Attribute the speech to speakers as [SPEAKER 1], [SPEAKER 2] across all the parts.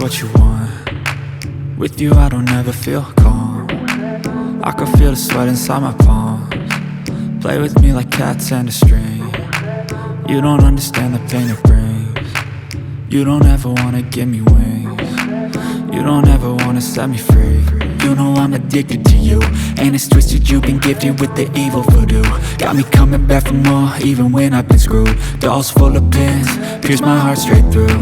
[SPEAKER 1] what you want. With you I don't ever feel calm. I can feel the sweat inside my palms. Play with me like cats and a string. You don't understand the pain it brings. You don't ever wanna give me wings. You don't ever wanna set me free. You know I'm addicted to you, and it's twisted, you've been gifted with the evil voodoo. Got me coming back for more, even when I've been screwed. Dolls full of pins, pierce my heart straight through.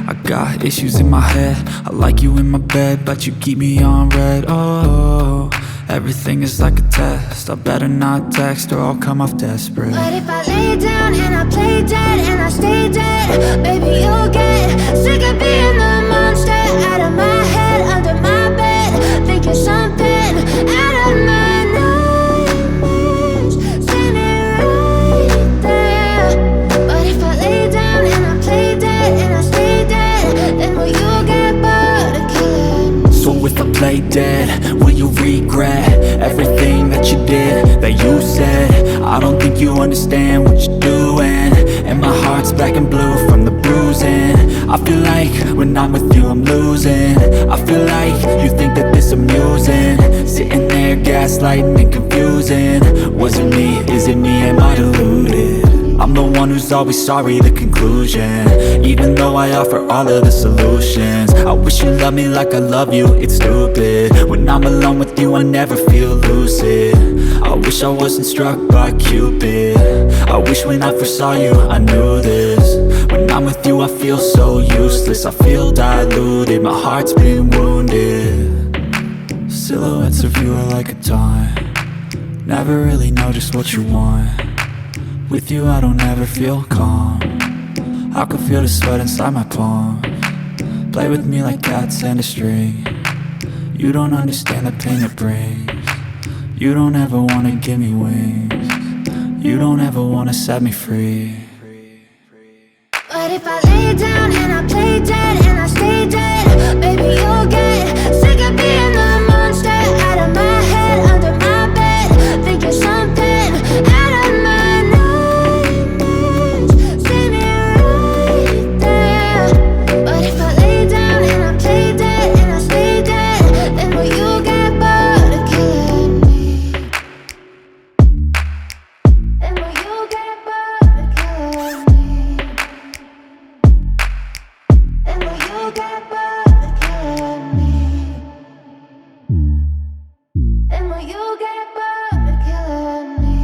[SPEAKER 1] I got issues in my head, I like you in my bed, but you keep me on red. Oh, everything is like a test, I better not text or I'll come off desperate.
[SPEAKER 2] But if I lay down and I play dead and I stay dead, baby you'll get sick of being the monster out of my head, under my bed, thinking something out of my nightmares, standing right there. But if I lay down and I play dead and I stay dead, then will you get bored of killing me?
[SPEAKER 1] So if I play dead, will you regret everything that you did, that you said? I don't think you understand what you're doing, and my heart's black and blue from the bruising. I feel like when I'm with you I'm losing. I feel like you think that this amusing, sitting there gaslighting and confusing. Was it me? Is it me? Am I deluded? I'm the one who's always sorry, the conclusion, even though I offer all of the solutions. I wish you loved me like I love you, it's stupid. When I'm alone with you I never feel lucid. I wish I wasn't struck by Cupid. I wish when I first saw you I knew this. When I'm with you I feel so useless, I feel diluted, my heart's been wounded. Silhouettes of you are like a taunt, never really know just what you want. With you I don't ever feel calm, I can feel the sweat inside my palms. Play with me like cats and a string. You don't understand the pain it brings. You don't ever wanna give me wings. You don't ever wanna set me free.
[SPEAKER 2] But if I lay down and I play dead and I stay dead, baby you'll get sick of being the monster out of my head, under my bed, thinking something out of my nightmares, standing right there. But if I lay down and I play dead and I stay dead, then will you get bored of killing me? Then will you get bored of killing me? And will you get bored of killing me? And will you get bored of killing me?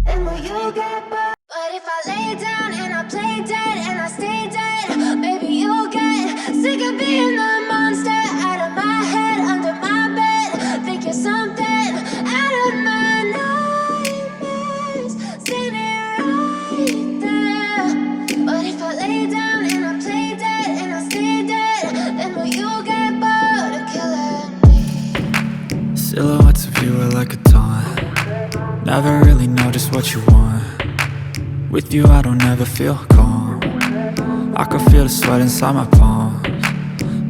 [SPEAKER 2] And will you get bored? But if I lay down and I play dead and I stay dead, baby you'll get sick of being the monster out of my head, under my bed, thinking something out of my nightmares, standing right there. But if I lay down and I play dead and I stay dead, then will you get bored of killing me?
[SPEAKER 1] Silhouettes of you are like a taunt, never really know just what you want. With you I don't ever feel calm, I can feel the sweat inside my palms.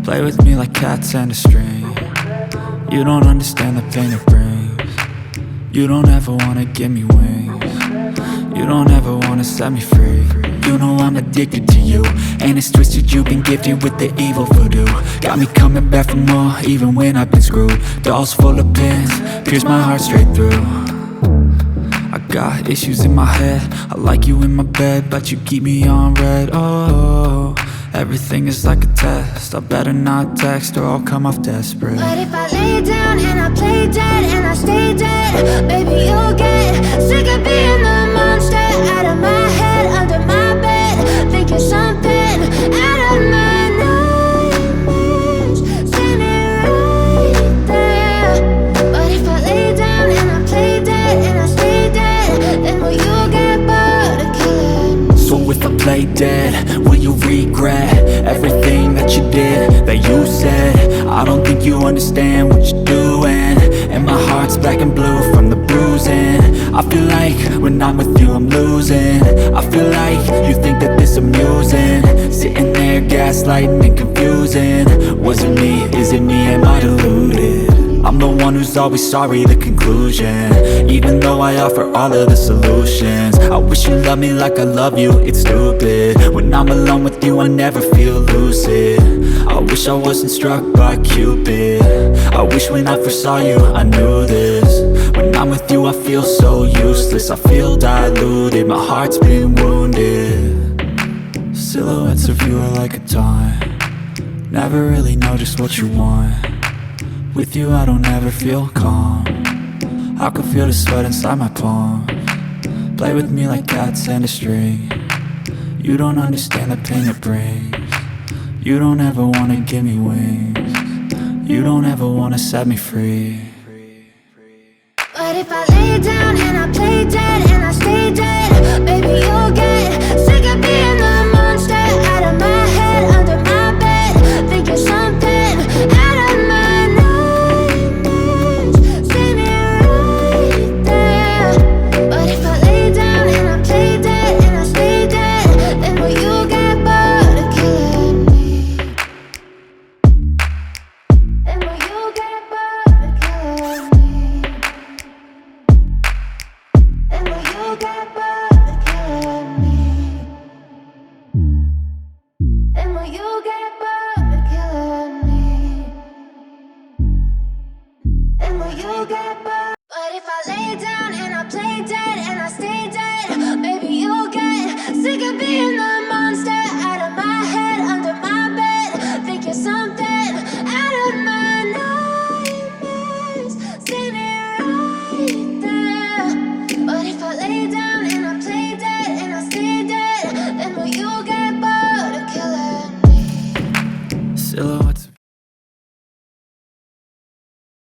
[SPEAKER 1] Play with me like cats and a string. You don't understand the pain it brings. You don't ever wanna give me wings. You don't ever wanna set me free. You know I'm addicted to you, and it's twisted, you've been gifted with the evil voodoo. Got me coming back for more, even when I've been screwed. Dolls full of pins, pierce my heart straight through. I got issues in my head, I like you in my bed, but you keep me on red. Oh, everything is like a test, I better not text or I'll come off desperate.
[SPEAKER 2] But if I lay down and I play dead and I stay dead, baby you'll get sick of being the monster out of my head, under my bed, thinking something out of my nightmares, standing right there. But if I lay down and I play dead and I stay dead, then will you get bored of killing me?
[SPEAKER 1] So if I play dead, will you regret everything that you did, that you said? I don't think you understand what you're doing, and my heart's black and blue from the bruising. I feel like when I'm with you I'm losing. I feel like you think that this amusing, sitting there gaslighting and confusing. Was it me? Is it me? Am I deluded? I'm the one one who's always sorry, the conclusion. Even though I offer all of the solutions, I wish you loved me like I love you, it's stupid. When I'm alone with you I never feel lucid. I wish I wasn't struck by Cupid. I wish when I first saw you I knew this. When I'm with you I feel so useless, I feel diluted, my heart's been wounded. Silhouettes of you are like a taunt, never really know just what you want. With you I don't ever feel calm, I can feel the sweat inside my palm. Play with me like cats and a string, you don't understand the pain it brings. You don't ever wanna give me wings, you don't ever wanna set me free.
[SPEAKER 2] But if I lay down and I play dead and I stay dead, baby you'll get